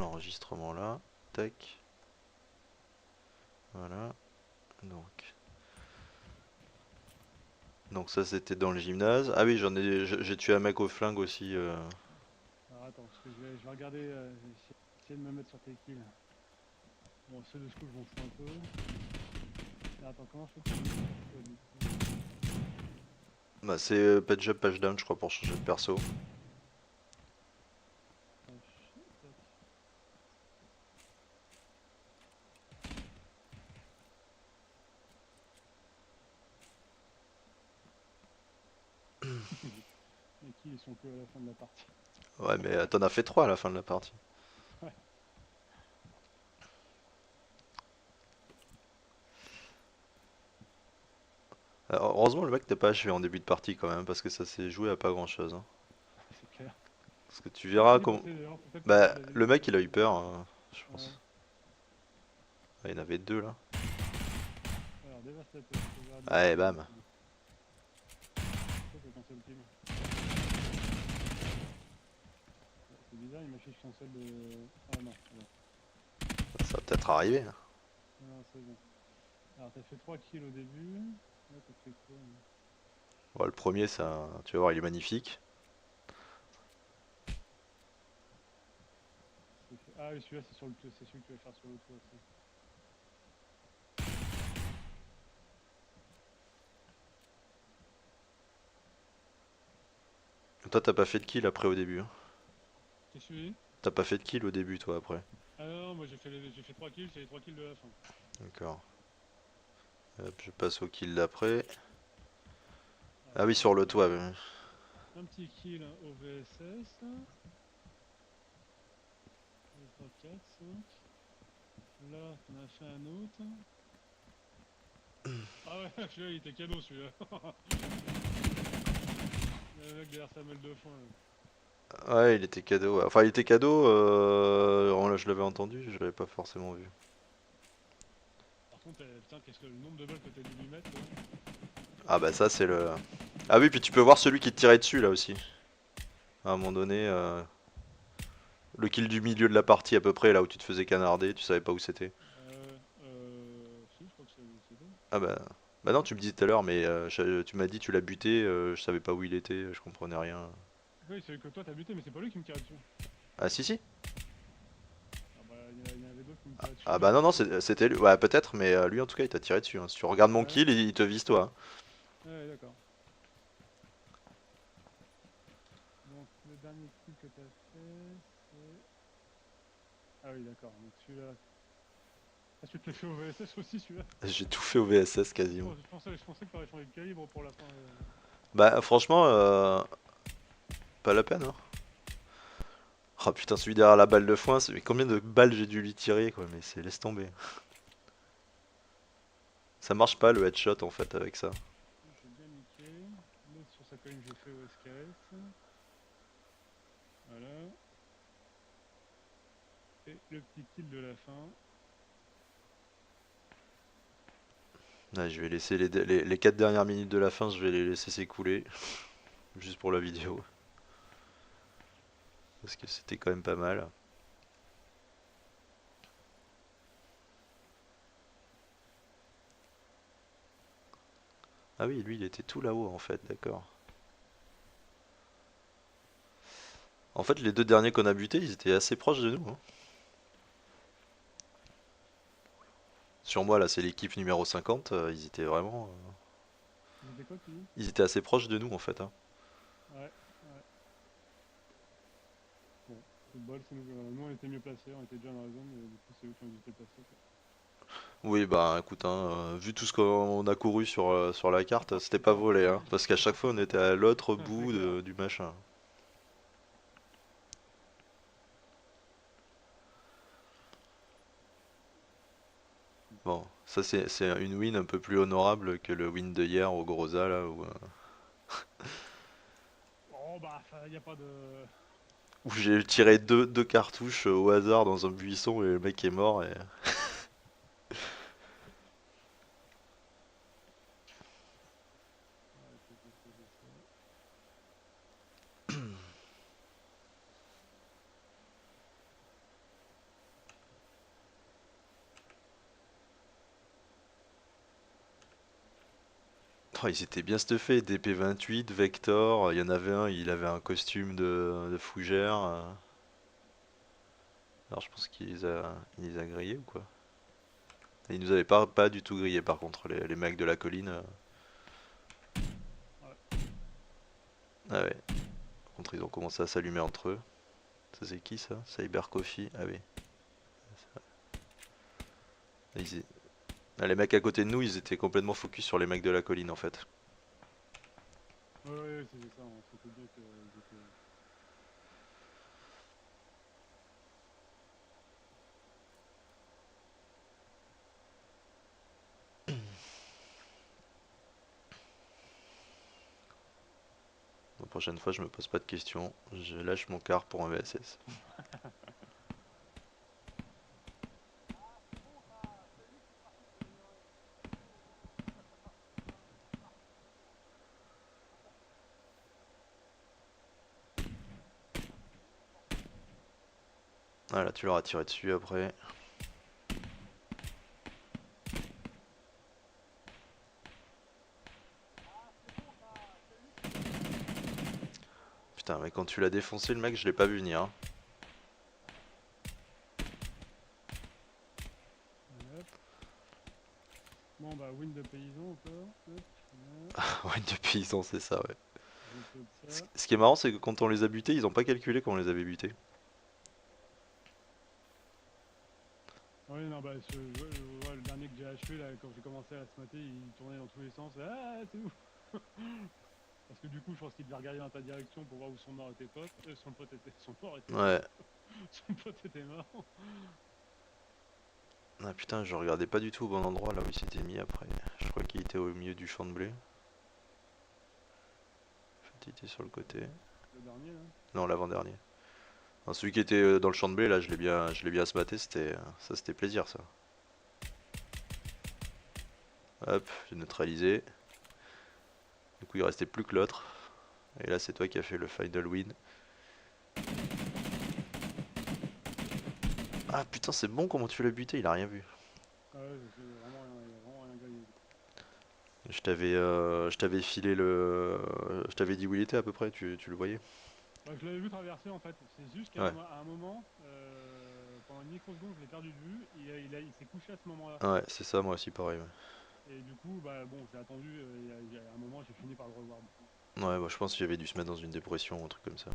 l'enregistrement là. Tac. Voilà. Donc. Donc ça c'était dans le gymnase. Ah oui, j'ai tué un mec au flingue aussi. Alors attends, parce que je vais regarder, je vais essayer de me mettre sur tes kills. Bon, ceux de ce coup, je m'en fous un peu. Mais attends, comment je fais pour me mettre sur toi du coup? Bah c'est page up, page down je crois pour changer de perso. Tac. Les kills, ils sont que à la fin de la partie. Ouais mais t'en as fait 3 à la fin de la partie. Ouais. Alors, heureusement le mec t'es pas achevé en début de partie quand même parce que ça s'est joué à pas grand chose. C'est clair. Parce que tu Qu'est-ce qui verras s'est comment. passé d'ailleurs? Peut-être que tu Bah l'avais le vu. mec il a eu peur, je Ouais. pense. Ah, il y en avait deux là. Alors, dévastateur, sauvegarder, Allez bam. cancel. Pourquoi ça cancel kill? C'est bizarre, il m'affiche cancel de. Ah non, c'est bon. Ça va peut-être arriver. Non, c'est bon. Alors, t'as fait 3 kills au début. Là, t'as fait quoi là? Bon, le premier ça, tu vas voir il est magnifique. Ah oui, celui-là, c'est sur le toit. C'est celui que tu vas faire sur le toit, ça. Toi t'as pas fait de kill après au début. C'est celui? T'as pas fait de kill au début toi après. Ah non, non, moi j'ai fait 3 kills, c'est les 3 kills de la fin. D'accord. Hop, je passe au kill d'après. Ah oui Alors, sur le toit. un petit kill au VSS. 2, 3, 4, 5. Là, t'en as fait un autre. Ah ouais, celui-là, il était cadeau, celui-là. Il y a le mec derrière sa meule de foin, là. Ouais, il était cadeau. Ouais. Enfin, il était cadeau. Là, je l'avais entendu, je l'avais pas forcément vu. Par contre, putain, qu'est-ce que le nombre de balles que t'as dû lui mettre, là. Ah bah ça c'est le. Ah oui, puis tu peux voir celui qui te tirait dessus là aussi. À un moment donné, le kill du milieu de la partie à peu près, là où tu te faisais canarder, tu savais pas où c'était. Si, je crois que c'est bon. Ah bah. Bah non, tu me disais tout à l'heure, mais tu m'as dit tu l'as buté, je savais pas où il était, je comprenais rien. Oui, c'est que toi t'as buté, mais c'est pas lui qui me tirait dessus. Ah si si. Ah bah, il y en avait d'autres qui me tiraient dessus, Ah mais bah non pas non, lui. c'était lui. Ouais peut-être, mais lui en tout cas il t'a tiré dessus, hein. Si tu regardes mon Ah ouais? kill, il te vise toi, hein. Ouais, d'accord. Donc, le dernier kill que t'as fait, c'est. Ah oui, d'accord. Donc, celui-là. Ah, tu te l'as fait au VSS aussi, celui-là? J'ai tout fait au VSS quasiment. Je pensais que t'aurais changé de calibre pour la fin. Bah franchement, pas la peine, hein. Oh putain, celui derrière la balle de foin, mais combien de balles j'ai dû lui tirer quoi, mais c'est laisse tomber. Ça marche pas le headshot en fait avec ça. J'ai bien niqué. L'autre sur sa colline, j'ai fait au SKS. Voilà. Et le petit kill de la fin. Ouais, je vais laisser les 4 dernières minutes de la fin, je vais les laisser s'écouler, juste pour la vidéo, parce que c'était quand même pas mal. Ah oui, lui il était tout là-haut en fait, d'accord. En fait, les deux derniers qu'on a butés, ils étaient assez proches de nous, hein. Sur moi là, c'est l'équipe numéro 50, ils étaient vraiment. Ils étaient quoi, tu dis? Ils étaient assez proches de nous en fait, hein. Ouais, ouais. Bon, coup de bol, nous on était mieux placés, on était déjà dans la zone, et du coup c'est eux qui ont dû se déplacer, quoi. Oui, bah écoute, hein, vu tout ce qu'on a couru sur la carte, c'était pas Putain, volé, hein, parce qu'à chaque fois on était à l'autre c'est bout clair. du machin. Bon, ça c'est une win un peu plus honorable que le win de hier au Groza là Oh bah, y a pas de. où j'ai tiré deux cartouches au hasard dans un buisson et le mec est mort et. Ouais, faut que j'essaie ça. Oh, ils étaient bien stuffés, DP28, Vector, il y en avait un, il avait un costume de fougère. Alors je pense il les a grillés ou quoi? Et ils nous avaient pas du tout grillé par contre, les mecs de la colline. Ouais. Ah ouais, par contre ils ont commencé à s'allumer entre eux. Ça c'est qui ça? Cyber Coffee? Ah oui. Ils- Ah, les mecs à côté de nous, ils étaient complètement focus sur les mecs de la colline en fait. Ouais, ouais, ouais, c'est ça, on sentait bien qu'ils étaient. La prochaine fois, je me pose pas de questions, je lâche mon car pour un VSS. Ah là, tu leur as tiré dessus après. Putain, mais quand tu l'as défoncé, le mec, je l'ai pas vu venir, hein. Hop. Bon, bah, win de paysan encore. Hop, voilà. Ouais, de paysan, c'est ça, ouais. Je pop Ce ça. ce qui est marrant, c'est que quand on les a butés, ils ont pas calculé qu'on les avait butés. Ouais, non, bah, je vois le dernier que j'ai achevé, là, quand j'ai commencé à se mater, il tournait dans tous les sens. Ah, c'est où? Parce que du coup, je pense qu'il devait regarder dans ta direction pour voir où son mort était pote. Son pote était. Son mort était pote. Ouais. Son pote était mort. Ah putain, je regardais pas du tout au bon endroit là où il s'était mis après. Je crois qu'il était au milieu du champ de blé. En fait, il était sur le côté. Le dernier, là. Non, l'avant-dernier. Non, celui qui était dans le champ de blé, là, je l'ai bien smaté, ça c'était plaisir ça. Hop, j'ai neutralisé. Du coup, il restait plus que l'autre. Et là, c'est toi qui as fait le final win. Ah putain, c'est bon comment tu l'as buté, il a rien vu. Ah ouais, c'est vraiment rien, il a vraiment rien grillé. Je t'avais filé je t'avais dit où il était à peu près, tu le voyais? Bah, je l'avais vu traverser en fait. C'est juste Ouais, à un moment, pendant une microseconde, je l'ai perdu de vue. Il s'est couché à ce moment-là. ouais, c'est ça, moi aussi pareil. Et du coup, bah bon, j'ai attendu. À un moment, j'ai fini par le revoir. Du coup. Ouais, ouais, bah, je pense que j'avais dû se mettre dans une dépression ou un truc comme ça.